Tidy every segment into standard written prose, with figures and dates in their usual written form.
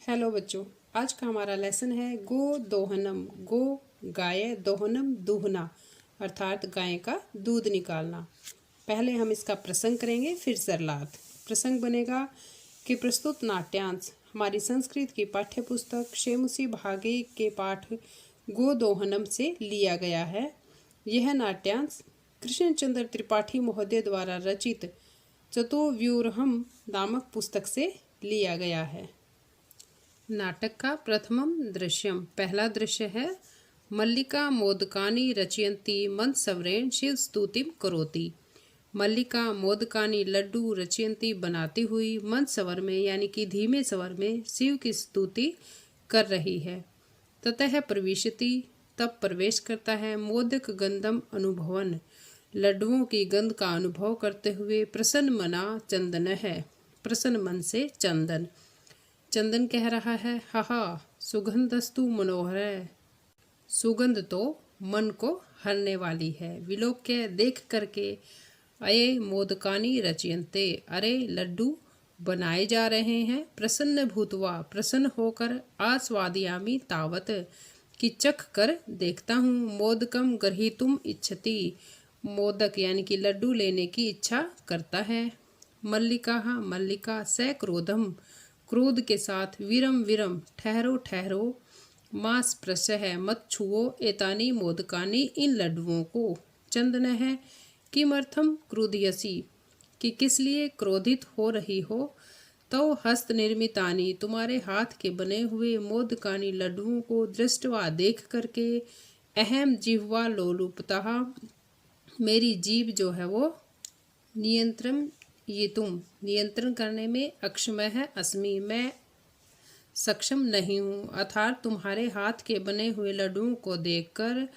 Hello बच्चों, आज का हमारा लेसन है गो दोहनम। गो गाय, दोहनम दूहना, अर्थात गाय का दूध निकालना। पहले हम इसका प्रसंग करेंगे, फिर सरलार्थ। प्रसंग बनेगा कि प्रस्तुत नाट्यांश हमारी संस्कृत की पाठ्य पुस्तक शेमुसी भागे के पाठ गो दोहनम से लिया गया है। यह नाट्यांश कृष्णचंद्र त्रिपाठी महोदय द्वारा रचित चतुर्व्यूहम नामक पुस्तक से लिया गया है। नाटक का प्रथमम दृश्यम, पहला दृश्य है मल्लिका मोदकानी रचयंती मंदसवरेण शिव स्तुतिम करोति। मल्लिका मोदकानी लड्डू रचयंती बनाती हुई मंद स्वर में यानी कि धीमे स्वर में शिव की स्तुति कर रही है। ततः प्रविशति, तब प्रवेश करता है मोदक गंधम अनुभवन, लड्डुओं की गंध का अनुभव करते हुए प्रसन्न मना चंदन है, प्रसन्न मन से चंदन। चंदन कह रहा है हाहा सुगंधस्तु मनोहर है, सुगंध तो मन को हरने वाली है। विलोक्य देख करके अये मोदकानी रचयन्ते, अरे लड्डू बनाए जा रहे हैं। प्रसन्न भूतवा, प्रसन्न होकर आस्वादयामी तावत, कि चख कर देखता हूँ। मोदकम गृहीतुम इच्छति, मोदक यानी कि लड्डू लेने की इच्छा करता है। मल्लिका, मल्लिका स क्रोधम, क्रोध के साथ। वीरम वीरम, ठहरो ठहरो। मास प्रश है, मत छुओ। एतानी मोदकानी, इन लड्डुओं को। चंदन है किमर्थम क्रोधयसी, कि किस लिए क्रोधित हो रही हो। तो हस्त निर्मितानी, तुम्हारे हाथ के बने हुए मोदकानी लड्डुओं को दृष्टवा देख करके अहम जिह्वा लोलुपतः, मेरी जीभ जो है वो नियंत्रण, ये तुम नियंत्रण करने में अक्षम है। अस्मि, मैं सक्षम नहीं हूँ। अर्थात तुम्हारे हाथ के बने हुए लड्डुओं को देखकर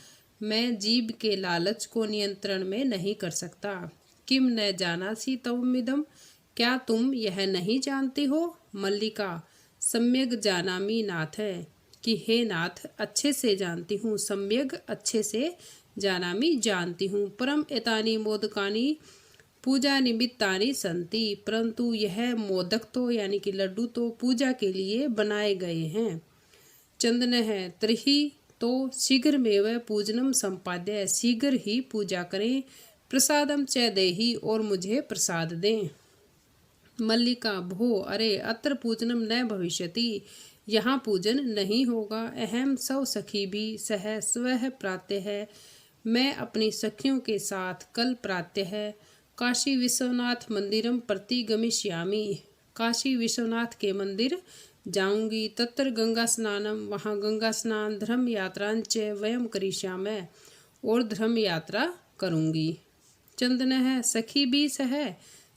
मैं जीभ के लालच को नियंत्रण में नहीं कर सकता। किम न जानासी तवमिदम, क्या तुम यह नहीं जानती हो। मल्लिका, सम्यक जानामी नाथ है, कि हे नाथ अच्छे से जानती हूँ। सम्यक अच्छे से, जानामी जानती हूँ। परम एतानी मोदकानी पूजा निमित्तानि संति, परंतु यह मोदक तो यानी कि लड्डू तो पूजा के लिए बनाए गए हैं। चंदन है त्रिही, तो शीघ्र में पूजनम संपाद्य, शीघ्र ही पूजा करें। प्रसादम च देहि, और मुझे प्रसाद दें। मल्लिका, भो अरे अत्र पूजनम न भविष्यति, यहाँ पूजन नहीं होगा। अहम सौ सखी भी सह स्व प्रातः है, मैं अपनी सखियों के साथ कल प्रातः है काशी विश्वनाथ मंदिरम प्रति गमिष्यामि, काशी विश्वनाथ के मंदिर जाऊंगी। तत्र गंगा स्नानम, वहाँ गंगा स्नान। धर्म यात्रांच वयम करिष्यामि, और धर्म यात्रा करूंगी। चंदन है सखी भी सह,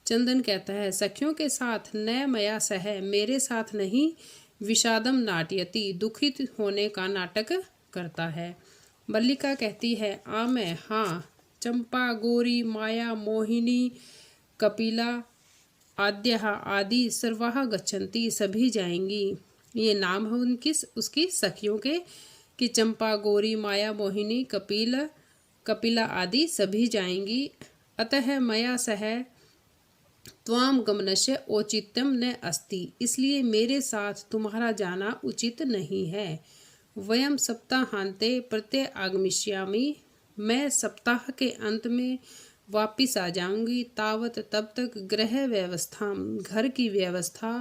चंदन कहता है सखियों के साथ। न मया सह, मेरे साथ नहीं। विषादम नाट्यति, दुखित होने का नाटक करता है। मल्लिका कहती है आ मैं, हाँ। चंपा, गौरी, माया, मोहिनी, कपिला आद्य आदि सर्वाह गच्छन्ति, सभी जाएंगी। ये नाम है उनकी, उसकी सखियों के, कि चंपा, गौरी, माया, मोहिनी, कपिला आदि सभी जाएंगी। अतः मया सह त्वाम गमनस्य औचित्यम न अस्ति, इसलिए मेरे साथ तुम्हारा जाना उचित नहीं है। वयम सप्ताहांते प्रत्यय आगमिष्यामि, मैं सप्ताह के अंत में वापिस आ जाऊंगी। तावत, तब तक गृह व्यवस्था, घर की व्यवस्था।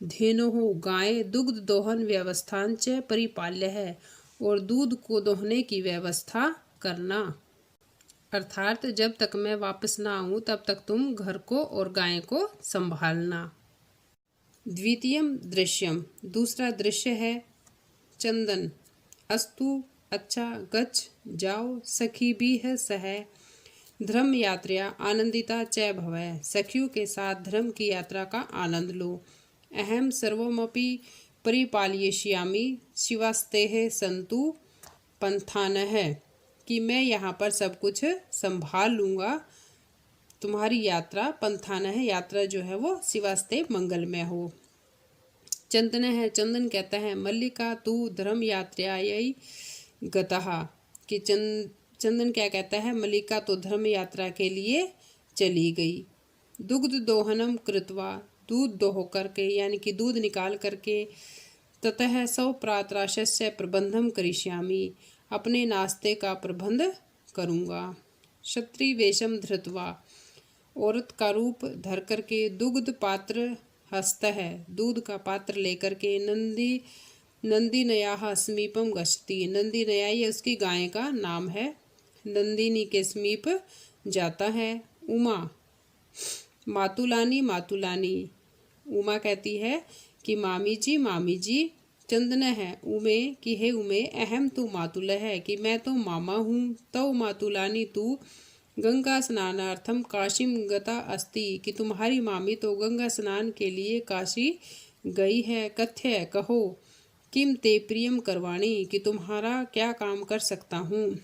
धेनुः, गाय। दुग्ध दोहन व्यवस्थांच परिपाल्य है, और दूध को दोहने की व्यवस्था करना। अर्थात जब तक मैं वापस ना आऊँ तब तक तुम घर को और गाय को संभालना। द्वितीयम दृश्यम, दूसरा दृश्य है चंदन। अस्तु, अच्छा। गच्छ, जाओ। सखी भी है सह धर्म यात्रा आनंदिता च भवय, सखियों के साथ धर्म की यात्रा का आनंद लो। अहम सर्वमपि परिपालयिष्यामि शिवास्तेः सन्तु पंथानः, कि मैं यहाँ पर सब कुछ संभाल लूँगा। तुम्हारी यात्रा पंथानः, यात्रा जो है वो शिवास्ते मंगलमय हो। चंदन है, चंदन कहता है मल्लिका तू धर्म यात्रायै गतः, कि चंदन क्या कहता है, मल्लिका तो धर्म यात्रा के लिए चली गई। दुग्ध दोहनम कृत्वा, दूध दोह करके यानी कि दूध निकाल करके। ततः स्वप्रातराशस्य प्रबंधम करिष्यामि, अपने नाश्ते का प्रबंध करूँगा। क्षत्रिय वेशम धृत्वा, औरत का रूप धर करके, दुग्ध पात्र हस्त है, दूध का पात्र लेकर के, नंदिनयाः समीपम गच्छति, नंदिनया ये उसकी गाय का नाम है, नंदिनी के समीप जाता है। उमा, मातुलानी मातुलानी, उमा कहती है कि मामी जी, चंदन है उमे कि हे उमे, अहम तू मातुल है कि मैं तो मामा हूँ, तव मातुलानी तू गंगा स्नानार्थम काशीम गता अस्ति कि तुम्हारी मामी तो गंगा स्नान के लिए काशी गई है। कथ्य कहो, किम ते प्रियम करवाणी कि तुम्हारा क्या काम कर सकता हूँ।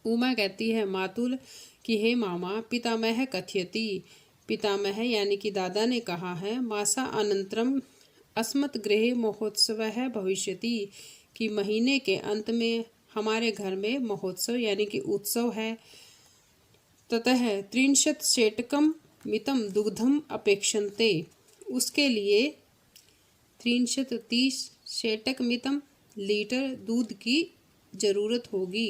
उमा कहती है मातुल कि हे मामा, पितामह कथयति, पितामह यानी कि दादा ने कहा है, मासा अनंतरम अस्मत् गृहे महोत्सवः भविष्यति कि महीने के अंत में हमारे घर में महोत्सव यानी कि उत्सव है। ततः 30 शेटकम मितम दुग्धम अपेक्षन्ते, उसके लिए 30 शेटक मितम लीटर दूध की जरूरत होगी।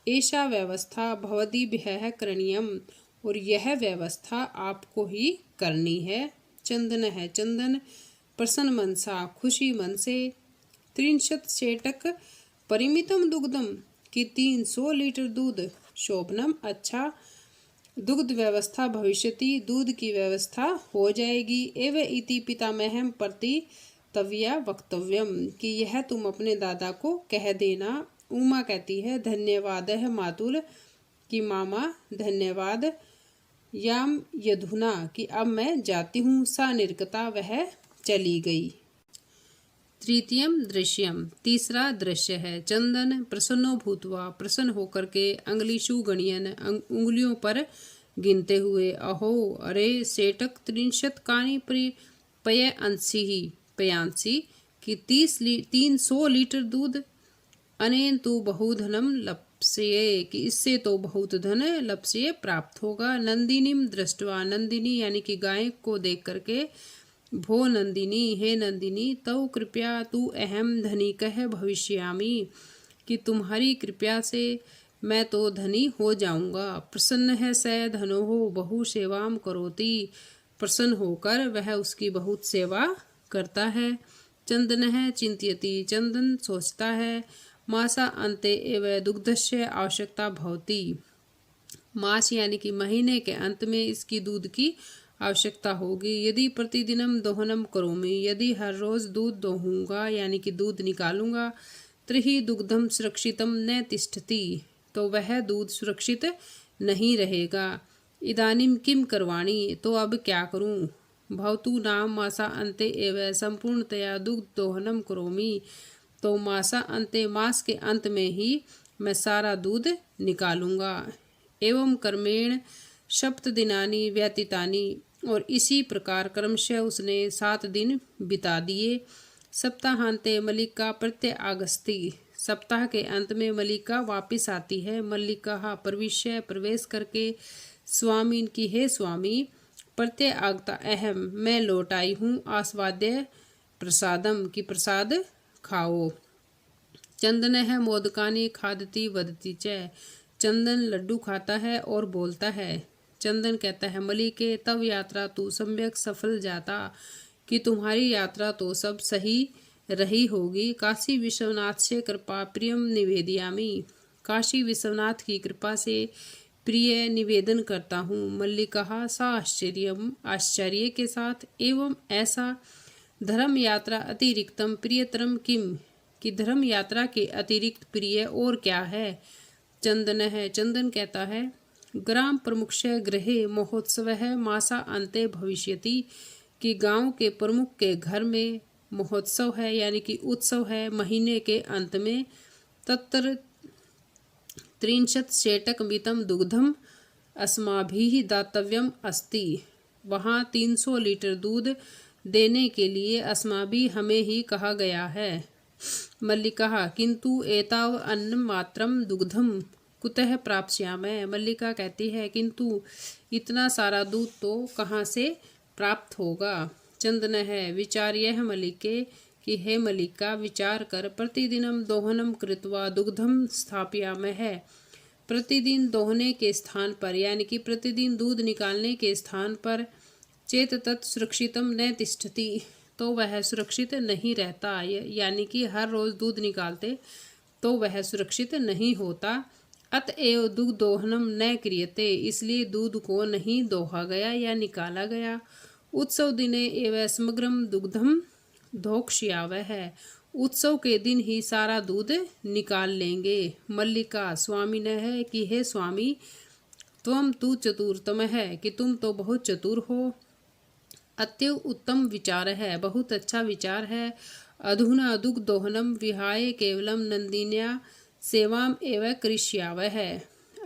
ऐसा व्यवस्था भवदीभ्यः करणीयम, और यह व्यवस्था आपको ही करनी है। चंदन है चंदन, प्रसन्न मनसा खुशी मन से, 30 शेटक परिमितम दुग्धम कि 300 लीटर दूध, शोभनम अच्छा, दुग्ध व्यवस्था भविष्यति दूध की व्यवस्था हो जाएगी। एव इति पितामहम प्रति तव्या वक्तव्यम कि यह तुम अपने दादा को कह देना। उमा कहती है धन्यवाद है मातुल कि मामा धन्यवाद। याम यधुना कि अब मैं जाती हूँ। सा निर्गता वह चली गई। तृतीयम दृश्यम, तीसरा दृश्य है। चंदन प्रसन्नो भूतवा, प्रसन्न होकर के, अंगलिशु गणयन उंगलियों पर गिनते हुए, अहो अरे सेटक 30 कानी पय पयांसी कि 300 लीटर दूध, अनेन तो बहुधनम लप्स्ये कि इससे तो बहुत धन लप्स्ये प्राप्त होगा। नंदिनीम दृष्टवा, नंदिनी यानी कि गाय को देख करके, भो नंदिनी हे नंदिनी, तव कृपया तू अहम धनिकः भविष्यामि कि तुम्हारी कृपया से मैं तो धनी हो जाऊंगा। प्रसन्न है स धनोः बहु सेवाम करोति, प्रसन्न होकर वह उसकी बहुत सेवा करता है। चंदन है चिंत्यति, चंदन सोचता है। मासा अंते एव दुग्धस्य आवश्यकता भवति, मास यानी कि महीने के अंत में इसकी दूध की आवश्यकता होगी। यदि प्रतिदिनम दोहनम करोमि, यदि हर रोज दूध दोहूंगा यानी कि दूध निकालूंगा, तर्हि दुग्धम सुरक्षितम न तिष्ठति, तो वह दूध सुरक्षित नहीं रहेगा। इदानीम किम करवाणी, तो अब क्या करूं। भवतु नाम मासा अंते एव संपूर्णतया दुग्ध दोहनम करोमि, तो मासा अंते मास के अंत में ही मैं सारा दूध निकालूंगा। एवं कर्मेण 7 दिनानि व्यतीतानि, और इसी प्रकार क्रमशः उसने 7 दिन बिता दिए। सप्ताहांते मल्लिका प्रत्यागस्ति, सप्ताह के अंत में मल्लिका वापिस आती है। मल्लिका प्रविश्य प्रवेश करके, स्वामीन की हे स्वामी, प्रत्यागता अहम मैं लौट आई हूँ, आस्वाद्य प्रसादम की प्रसाद खाओ। चंदन है मोदकानी खादती वदती च, चंदन लड्डू खाता है और बोलता है। चंदन कहता है मलिके, तब यात्रा तू सम्यक सफल जाता कि तुम्हारी यात्रा तो सब सही रही होगी। काशी विश्वनाथ से कृपा प्रियम निवेदयामी, काशी विश्वनाथ की कृपा से प्रिय निवेदन करता हूँ। मल्लिका सा आश्चर्य के साथ, एवं ऐसा धर्म यात्रा अतिरिक्तम प्रियतरम किम कि धर्म यात्रा के अतिरिक्त प्रिय और क्या है। चंदन है चंदन कहता है ग्राम प्रमुखस्य गृहे महोत्सवः मासा अंते भविष्यति कि गांव के प्रमुख के घर में महोत्सव है यानी कि उत्सव है महीने के अंत में। तत्र 30 शेटक मितम दुग्धम अस्माभिः दातव्यम अस्ति, वहाँ 300 लीटर दूध देने के लिए अस्माभि हमें ही कहा गया है। मल्लिका किंतु एताव अन्नम मात्रम दुग्धम कुतः प्राप्स्यामः, मल्लिका कहती है किंतु इतना सारा दूध तो कहाँ से प्राप्त होगा। चंदन है विचार्य मल्लिके कि हे मल्लिका विचार कर प्रतिदिनम दोहनम कृत्वा दुग्धम स्थापयामः। प्रतिदिन दोहने के स्थान पर यानी कि प्रतिदिन दूध निकालने के स्थान पर चेत तत् सुरक्षितम न तिष्ठति, तो वह सुरक्षित नहीं रहता। यानी कि हर रोज दूध निकालते तो वह सुरक्षित नहीं होता। अतएव दुग्धोहनम न क्रियते, इसलिए दूध को नहीं दोहा गया या निकाला गया। उत्सव दिने एवं समग्रम दुग्धम धोक्ष्यावः, उत्सव के दिन ही सारा दूध निकाल लेंगे। मल्लिका स्वामिनः, कि हे स्वामी त्वम तु चतुरतमः, कि तुम तो बहुत चतुर हो। अत्यव उत्तम विचार है, बहुत अच्छा विचार है। अधुना दुग्धोहनम विहाय केवलम नंदिन्या सेवाम एवं करिष्यावः।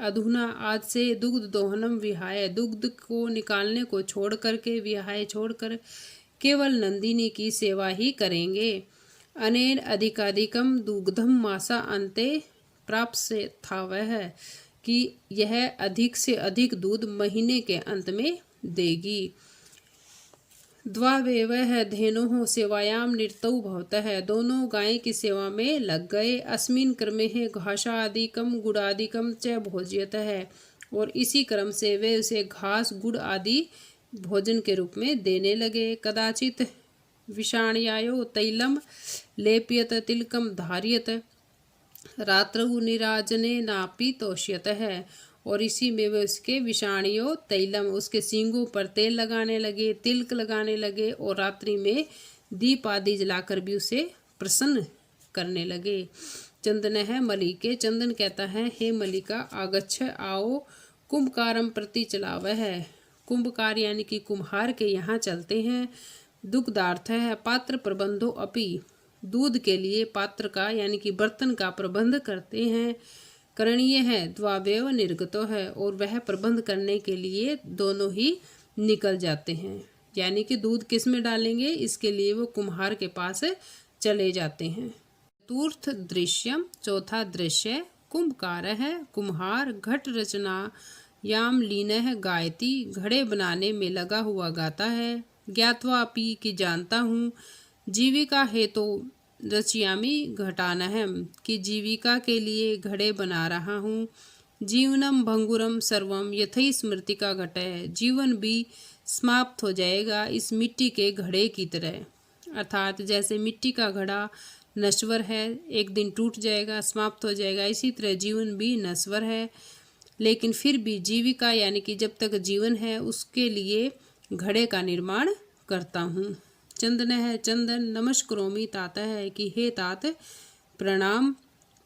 अधुना आज से दुग्ध दोहनम विहाय, दुग्ध को निकालने को छोड़ करके, विहाय छोड़कर केवल नंदिनी की सेवा ही करेंगे। अनेन अधिकाधिकम दुग्धम मासा अंते प्राप्स्यथावः, कि यह अधिक से अधिक दूध महीने के अंत में देगी। द्वावेवः धेनोः सेवायां निरतौ भवतः, दोनों गाय की सेवा में लग गए। अस्मिन् क्रमे घासादिकम गुड़ादिकम च भोज्यतः, और इसी क्रम से वे उसे घास गुड़ आदि भोजन के रूप में देने लगे। कदाचित विषाण्यायो तैलम लेप्यत तिलकम धार्यत रात्रौ निराजने नापि तोष्यतः, और इसी में वे उसके विषाणियों तैलम, उसके सींगों पर तेल लगाने लगे, तिलक लगाने लगे, और रात्रि में दीप आदि जलाकर भी उसे प्रसन्न करने लगे। चंदन है मलिके, चंदन कहता है हे मलिका आगच्छ आओ कुंभकारम प्रति चलावः, कुंभकार यानी कि कुम्हार के यहाँ चलते हैं। दुग्धार्थ है पात्र प्रबंधो अपि, दूध के लिए पात्र का यानी कि बर्तन का प्रबंध करते हैं। करणीय है द्वावेव निर्गतो है, और वह प्रबंध करने के लिए दोनों ही निकल जाते हैं। यानी कि दूध किस में डालेंगे इसके लिए वो कुम्हार के पास चले जाते हैं। चतुर्थ दृश्यम, चौथा दृश्य कुंभकार है कुम्हार घट रचना याम लीन है गायती, घड़े बनाने में लगा हुआ गाता है। ज्ञात्वा अपि कि जानता हूँ, जीविका हेतु रचयामी घटानहम, कि जीविका के लिए घड़े बना रहा हूँ। जीवनम भंगुरम सर्वम यथै स्मृतिका घट है, जीवन भी समाप्त हो जाएगा इस मिट्टी के घड़े की तरह। अर्थात जैसे मिट्टी का घड़ा नश्वर है, एक दिन टूट जाएगा, समाप्त हो जाएगा, इसी तरह जीवन भी नश्वर है। लेकिन फिर भी जीविका यानी कि जब तक जीवन है उसके लिए घड़े का निर्माण करता हूँ। चंदन है चंदन नमस्करोमि, तात है कि हे तात प्रणाम।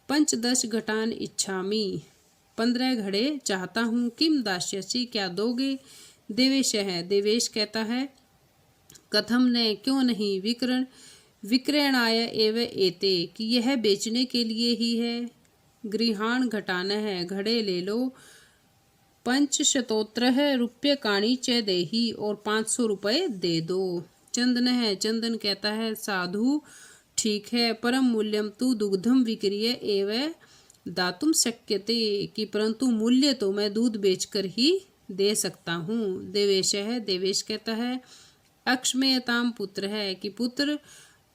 पंचदश घटान इच्छामि, 15 घड़े चाहता हूँ। किम दास्यसि, क्या दोगे। देवेश है, देवेश कहता है कथम न, क्यों नहीं। विकरण विक्रयणाय एव एते, कि यह बेचने के लिए ही है। गृहाण घटाना है, घड़े ले लो। 500 रूप्यकाणि च देहि, और 500 रुपये दे दो। चंदन है, चंदन कहता है साधु ठीक है। परम मूल्यम तु दुग्धम विक्रिय एव दातुम शक्यते, कि परंतु मूल्य तो मैं दूध बेचकर ही दे सकता हूँ। देवेश है, देवेश कहता है अक्षमेयताम पुत्र है, कि पुत्र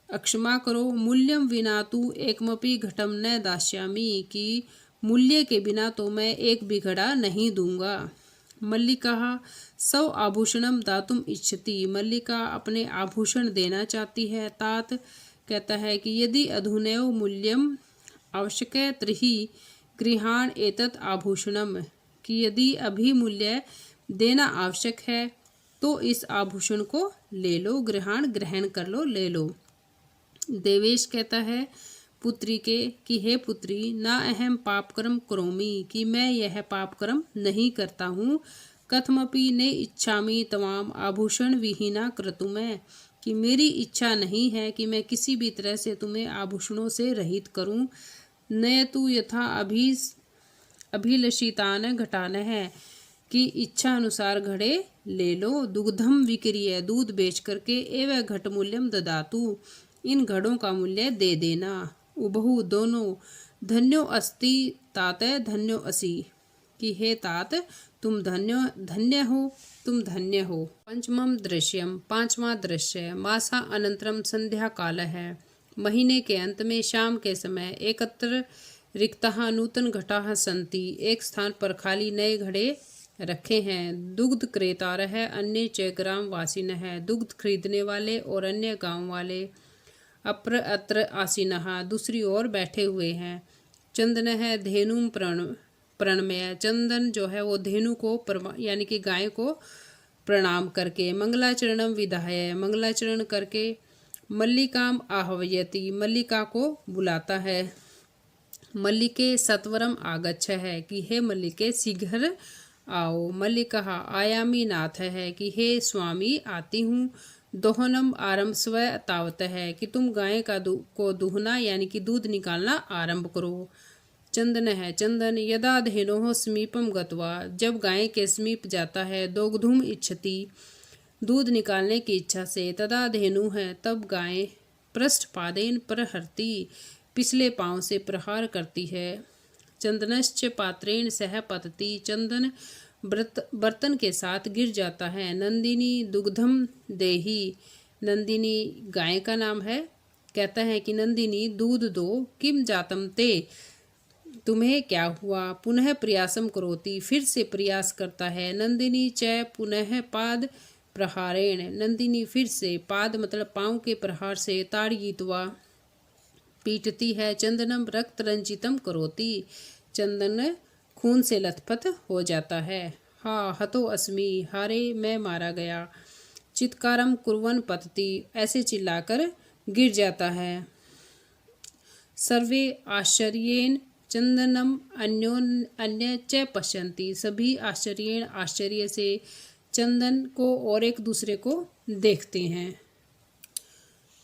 अक्षमा करो। मूल्यम विना तु एकमपि घटम न दास्यामि, कि मूल्य के बिना तो मैं एक भी घड़ा नहीं दूंगा। मल्लिका सौ आभूषणम दातुम इच्छति, मल्लिका अपने आभूषण देना चाहती है। तात कहता है कि यदि अधुनैव मूल्यम आवश्यक तर्हि गृहाण एतत् आभूषणम, कि यदि अभी मूल्य देना आवश्यक है तो इस आभूषण को ले लो, गृहाण ग्रहण कर लो, ले लो। देवेश कहता है पुत्री के कि हे पुत्री ना अहम पापकर्म करोमि, कि मैं यह पापकर्म नहीं करता हूँ। कथमपि ने इच्छामि तमाम आभूषण विहीना क्रतुमय, कि मेरी इच्छा नहीं है कि मैं किसी भी तरह से तुम्हें आभूषणों से रहित करूँ। न तु यथा अभिलषितान घटान है, कि इच्छा अनुसार घड़े ले लो। दुग्धम विक्रिय, दूध बेच करके एवं घट मूल्यम ददातु, इन घड़ों का मूल्य दे देना। उभहु दोनों। धन्यो अस्ति तात धन्यो असि, कि हे तात तुम धन्य हो, तुम धन्य हो। पंचमम दृश्यम, 5वां दृश्य मासा अनंतरम संध्या काल है। महीने के अंत में शाम के समय एकत्र रिक्तः नूतन घटाः सन्ति, एक स्थान पर खाली नए घड़े रखे हैं। दुग्ध क्रेतारः अन्य च ग्रामवासिनः, दुग्ध खरीदने वाले और अन्य गांव वाले। अप्र अत्र आसीनः, दूसरी ओर बैठे हुए हैं। चंदनः धेनुम प्रणमय, चंदन जो है वो धेनु को यानी कि गाय को प्रणाम करके। मंगलाचरणम विधाय, मंगलाचरण करके। मल्लिकाम आहवयति, मल्लिका को बुलाता है। मल्लिके सत्वरम आगच्छ है कि हे मल्लिके शीघ्र आओ। मल्लिका आयामी नाथ है कि हे स्वामी आती हूँ। दोहनम आरंभ स्व तावत है कि तुम गाय को दूहना यानी कि दूध निकालना आरंभ करो। चंदन है, चंदन यदा धेनोः समीपम गत्वा, जब गाय के समीप जाता है। दोग्धुम इच्छति, दूध निकालने की इच्छा से। तदा धेनु है, तब गाय पृष्ठपादेन प्रहरती, पिछले पांव से प्रहार करती है। चंदनश्च पात्रेण सह पतति, चंदन बर्तन के साथ गिर जाता है। नंदिनी दुग्धम देही, नंदिनी गाय का नाम है। कहता है कि नंदिनी दूध दो। किम जातम ते, तुम्हें क्या हुआ। पुनः प्रयासम करोति, फिर से प्रयास करता है। नंदिनी च पुनः पाद प्रहारेण, नंदिनी फिर से, पाद मतलब पांव के प्रहार से। ताड़यित्वा, पीटती है। चंदनम रक्त रंजितम करोति, चंदन खून से लथपथ हो जाता है। हा हतो अस्मि, हारे मैं मारा गया। चित्कारम कुर्वन पतति, ऐसे चिल्लाकर गिर जाता है। सर्वे आश्चर्येण चंदनम अन्य च पश्यन्ति, सभी आश्चर्येण आश्चर्य से चंदन को और एक दूसरे को देखते हैं।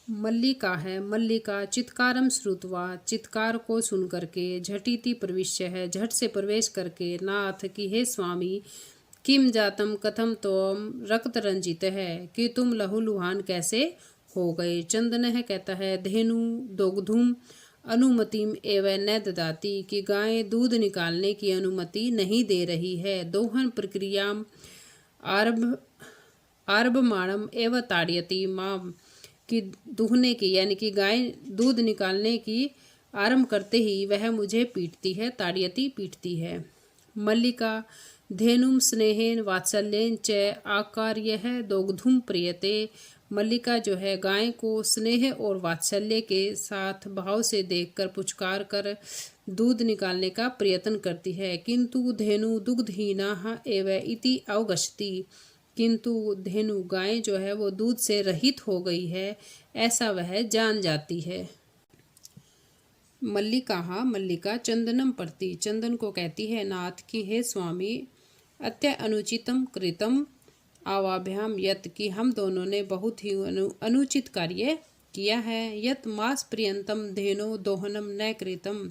मल्लिका है, मल्लिका चित्कारम श्रुत्वा, चित्कार को सुन करके। झटिति प्रविश्य है, झट से प्रवेश करके। नाथ कि हे स्वामी, किम जातम कथम तोम रक्त रंजित है कि तुम लहूलुहान कैसे हो गए। चंदन है, कहता है धेनु दोग्धुम अनुमतिम एवं न ददाती, कि गाय दूध निकालने की अनुमति नहीं दे रही है। दोहन प्रक्रियाम आरभमाणम एवं ताड़यति माम, कि दूहने की यानी कि गाय दूध निकालने की आरंभ करते ही वह मुझे पीटती है। ताड़यति पीटती है। मल्लिका धेनुम स्नेहेन वात्सल्येन च आकार्यः दोग्धुम प्रियते, मल्लिका जो है गाय को स्नेह और वात्सल्य के साथ भाव से देखकर पुचकार कर दूध निकालने का प्रयत्न करती है। किंतु धेनु दुग्धहीना एव इति अवगच्छति, किंतु धेनु गाय जो है वो दूध से रहित हो गई है, ऐसा वह जान जाती है। मल्लिका चंदनम प्रति, चंदन को कहती है नाथ कि हे स्वामी, अत्य अनुचितम कृतम आवाभ्याम यत, कि हम दोनों ने बहुत ही अनुचित कार्य किया है। यत मास पर्यंतम धेनो दोहनम न कृतम,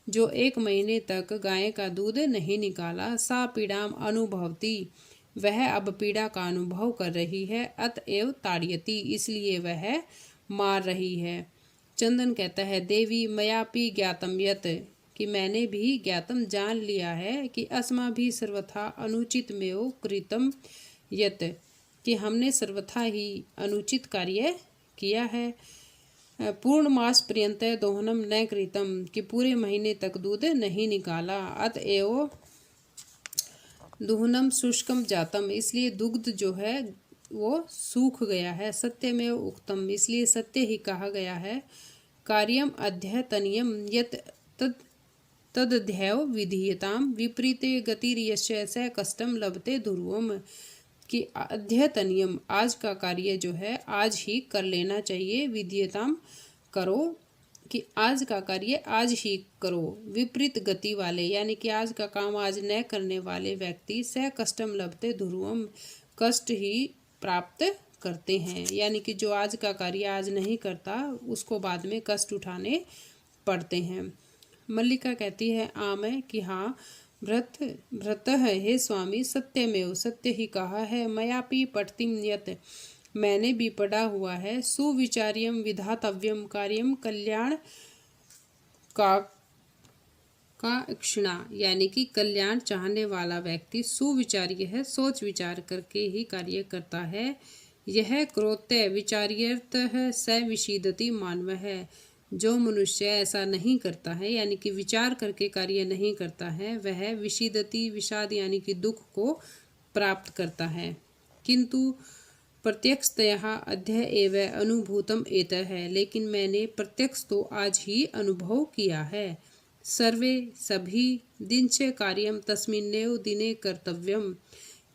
जो 1 महीने तक गाय का दूध नहीं निकाला। सा पीड़ाम अनुभवती, वह अब पीड़ा का अनुभव कर रही है। अतएव ताड़यति, इसलिए वह मार रही है। चंदन कहता है देवी मयापि ज्ञातम यत, कि मैंने भी ज्ञातम जान लिया है कि अस्मा भी सर्वथा अनुचित में कृतम यत, कि हमने सर्वथा ही अनुचित कार्य किया है। पूर्ण मास पर्यंत दोहनम न कृतम, कि पूरे महीने तक दूध नहीं निकाला। अतएव दुहनम शुष्कम जातम, इसलिए दुग्ध जो है वो सूख गया है। सत्य में उक्तम, इसलिए सत्य ही कहा गया है। कार्यम अध्यतनियम यत तदध्यव विधीयताम विपरीते गतिर्यस्य स कष्टम लभते ध्रुवम, कि अध्यतनियम आज का कार्य जो है आज ही कर लेना चाहिए। विधीयताम करो, कि आज का कार्य आज ही करो। विपरीत गति वाले यानी कि आज का काम आज न करने वाले व्यक्ति स कष्टम लभते ध्रुवम, कष्ट ही प्राप्त करते हैं। यानी कि जो आज का कार्य आज नहीं करता उसको बाद में कष्ट उठाने पड़ते हैं। मल्लिका कहती है आम है कि हाँ भ्रत है, हे स्वामी सत्यमेव, सत्य ही कहा है। मयापि पठतिम यत, मैंने भी पढ़ा हुआ है। सुविचार्यम विधातव्यम कार्यम कल्याण का क्षणा, यानी कि कल्याण चाहने वाला व्यक्ति सुविचार्य है, सोच विचार करके ही कार्य करता है। यह क्रोत्य विचार्यर्थः स विषीदति मानवः। जो मनुष्य ऐसा नहीं करता है यानी कि विचार करके कार्य नहीं करता है, वह विषीदति विषाद यानी कि दुख को प्राप्त करता है। किंतु प्रत्यक्षतया अद्य एव अनुभूतम एतः है, लेकिन मैंने प्रत्यक्ष तो आज ही अनुभव किया है। सर्वे सभी दिन से कार्यम तस्मिन्नेव दिने कर्तव्यम,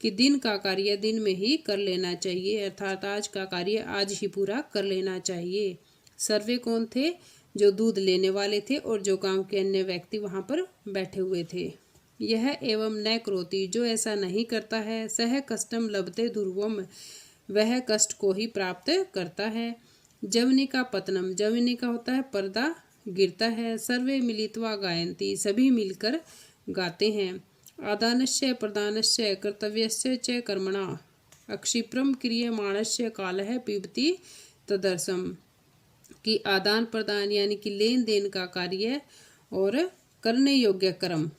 कि दिन का कार्य दिन में ही कर लेना चाहिए, अर्थात आज का कार्य आज ही पूरा कर लेना चाहिए। सर्वे कौन थे? जो दूध लेने वाले थे और जो गांव के अन्य व्यक्ति वहां पर बैठे हुए थे। यह एवं न क्रोति, जो ऐसा नहीं करता है, सह कष्टम लभते ध्रुवम, वह कष्ट को ही प्राप्त करता है। जवनी का पतनम, जवनी का होता है पर्दा गिरता है। सर्वे मिलित्वा गायन्ति, सभी मिलकर गाते हैं। आदानस्य प्रदानस्य कर्तव्यस्य च कर्मणा अक्षिप्रम क्रियमाणस्य कालः पिबति तदर्शम, कि आदान प्रदान यानी कि लेन देन का कार्य और करने योग्य कर्म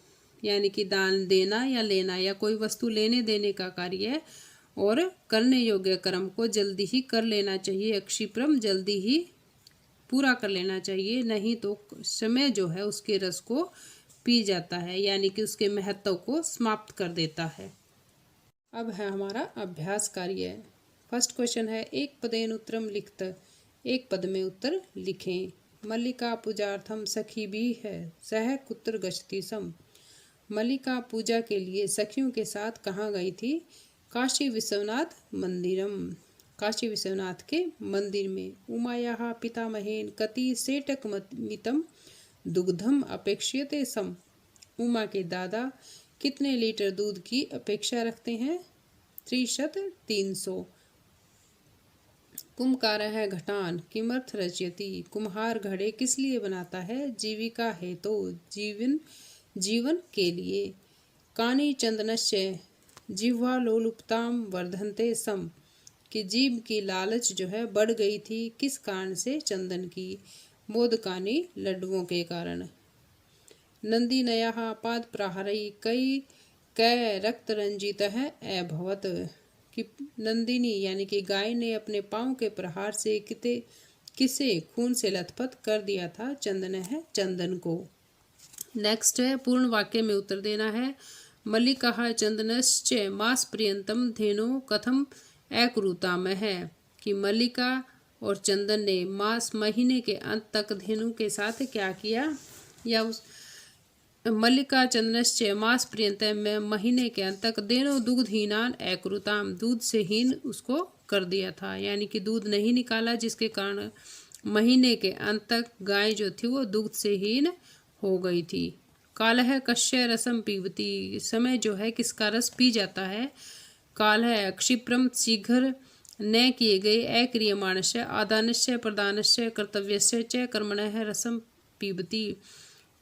यानी कि दान देना या लेना या कोई वस्तु लेने देने का कार्य और करने योग्य कर्म को जल्दी ही कर लेना चाहिए। अक्षिप्रम, जल्दी ही पूरा कर लेना चाहिए, नहीं तो समय जो है उसके रस को पी जाता है यानी कि उसके महत्व को समाप्त कर देता है। अब है हमारा अभ्यास कार्य। फर्स्ट क्वेश्चन है, एक पदेन उत्तरम लिखत, एक पद में उत्तर लिखें। मल्लिका पूजार्थम सखी भी है, सह कुत्र गच्छति सम। मल्लिका पूजा के लिए सखियों के साथ कहाँ गई थी? काशी विश्वनाथ मंदिरम, काशी विश्वनाथ के मंदिर में। उमायाः पितामहेन कति सेटकमितं दुग्धम अपेक्ष्यते सम। उमा के दादा कितने लीटर दूध की अपेक्षा रखते हैं? 300। कुम्भकारः घटान किमर्थ रचयति, कुम्हार घड़े किस लिए बनाता है? जीविका हेतु, जीवन के लिए। कानि चंदनस्य जिह्वालोलुपताम वर्धन्ते सम, कि जीभ की लालच जो है बढ़ गई थी, किस कारण से? चंदन की। मोदकानि, लड्डुओं के कारण। नंदिनयाः पाद प्रहारै कै रक्तरंजितः अभवत्, कि नंदिनी यानी कि गाय ने अपने पांव के प्रहार से किसे खून से लथपथ कर दिया था? चंदन है, चंदन को। नेक्स्ट है, पूर्ण वाक्य में उत्तर देना है। मल्लिका चंदनश्च मास पर्यंतम धेनो कथम अकुरुताम है, कि मल्लिका और चंदन ने मास महीने के अंत तक धेनु के साथ क्या किया? या उस मल्लिका चंदनश्च मास पर्यंतम में महीने के अंत तक देनो दुग्धहीनान अकुरुताम, दूध से हीन उसको कर दिया था, यानी कि दूध नहीं निकाला, जिसके कारण महीने के अंत तक गाय जो थी वो दुग्ध से हीन हो गई थी। कालः कस्य रसम पीबती, समय जो है किसका रस पी जाता है? काल है क्षिप्रम, शीघ्र न किए गए अक्रियमाणस्य आदानस्य प्रदानस्य कर्तव्यस्य च कर्मणः रसम पीबती,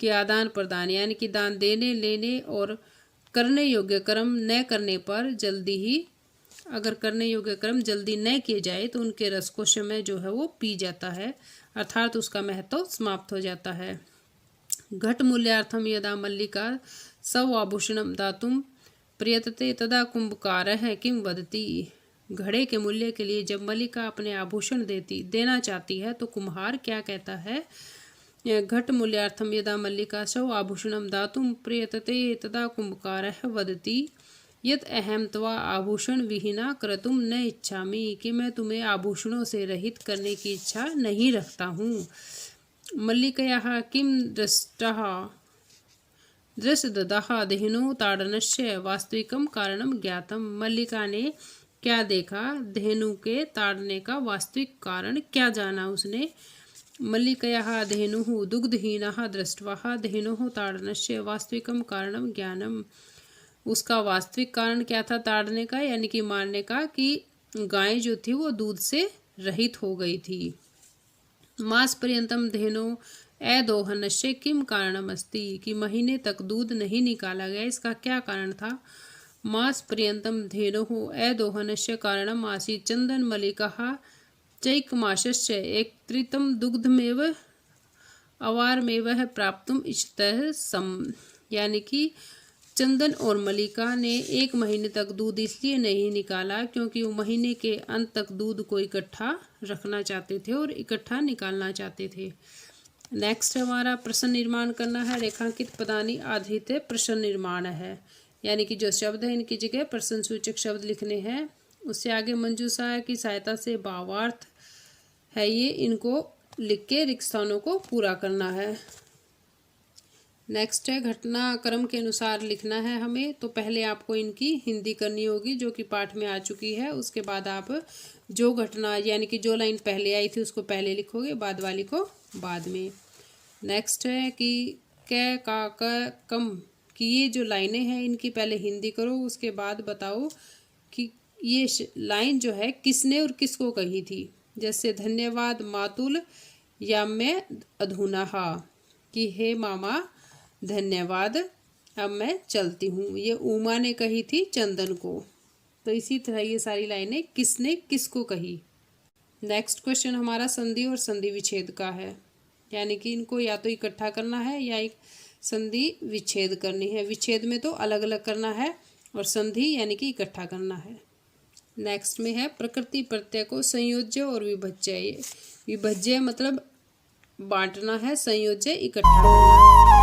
के आदान प्रदान यानी कि दान देने लेने और करने योग्य कर्म न करने पर जल्दी ही, अगर करने योग्य कर्म जल्दी न किए जाए तो उनके रस को समय जो है वो पी जाता है, अर्थात उसका महत्व समाप्त हो जाता है। घट मूल्यार्थम यदा मल्लिका सवाभूषणम दातुम प्रयतते तदा कुंभकारः किम वदति, घड़े के मूल्य के लिए जब मल्लिका अपने आभूषण देना चाहती है तो कुम्हार क्या कहता है? घट मूल्यार्थम यदा मल्लिका सव आभूषणम दातुम प्रयतते तदा कुंभकारः वदति यत् अहम त्वा आभूषण विहीना क्रतुम न इच्छामि, कि मैं तुम्हें आभूषणों से रहित करने की इच्छा नहीं रखता हूँ। मल्लिकयाः किम दृष्टददाः धेनो ताडनस्य वास्तविकम कारणम ज्ञातम, मल्लिका ने क्या देखा? धेनु के ताड़ने का वास्तविक कारण क्या जाना उसने? मल्लिकयाः धेनुः दुग्धहीनः दृष्ट्वा धेनोः ताडनस्य वास्तविकम कारणम ज्ञानम, उसका वास्तविक कारण क्या था ताड़ने का यानी कि मारने का? कि गाय जो थी वो दूध से रहित हो गई थी। मास पर्यंतम धेनो अदोहनस्य किम कारणम अस्ति, कि महीने तक दूध नहीं निकाला गया, इसका क्या कारण था? मास पर्यंतम धेनोः अदोहनस्य कारणम आसीत् चंदन मल्लिकाः चैकमासस्य एकत्रितं दुग्धमेव अवारमेव प्राप्तुम इच्छतः सम, यानी कि चंदन और मलिका ने 1 महीने तक दूध इसलिए नहीं निकाला क्योंकि वो महीने के अंत तक दूध को इकट्ठा रखना चाहते थे और इकट्ठा निकालना चाहते थे। नेक्स्ट हमारा प्रश्न निर्माण करना है। रेखांकित पदानी आधारित प्रश्न निर्माण है, यानी कि जो शब्द है इनकी जगह प्रश्न सूचक शब्द लिखने हैं। उससे आगे मंजूषा की सहायता से भावार्थ है ये, इनको लिख के रिक्त स्थानों को पूरा करना है। नेक्स्ट है घटनाक्रम के अनुसार लिखना है हमें। तो पहले आपको इनकी हिंदी करनी होगी जो कि पाठ में आ चुकी है। उसके बाद आप जो घटना यानी कि जो लाइन पहले आई थी उसको पहले लिखोगे, बाद वाली को बाद में। नेक्स्ट है कि कै का क कम की ये जो लाइनें हैं इनकी पहले हिंदी करो, उसके बाद बताओ कि ये लाइन जो है किसने और किसको कही थी। जैसे धन्यवाद मातुल या मैं अधूना हा, कि हे मामा धन्यवाद, अब मैं चलती हूँ, ये उमा ने कही थी चंदन को। तो इसी तरह ये सारी लाइनें किसने किसको कही। नेक्स्ट क्वेश्चन हमारा संधि और संधि विच्छेद का है, यानी कि इनको या तो इकट्ठा करना है या एक संधि विच्छेद करनी है। विच्छेद में तो अलग अलग करना है और संधि यानी कि इकट्ठा करना है। नेक्स्ट में है प्रकृति प्रत्यय को संयोज्य और विभज्य। विभज्य मतलब बांटना है, संयोज्य इकट्ठा करना है।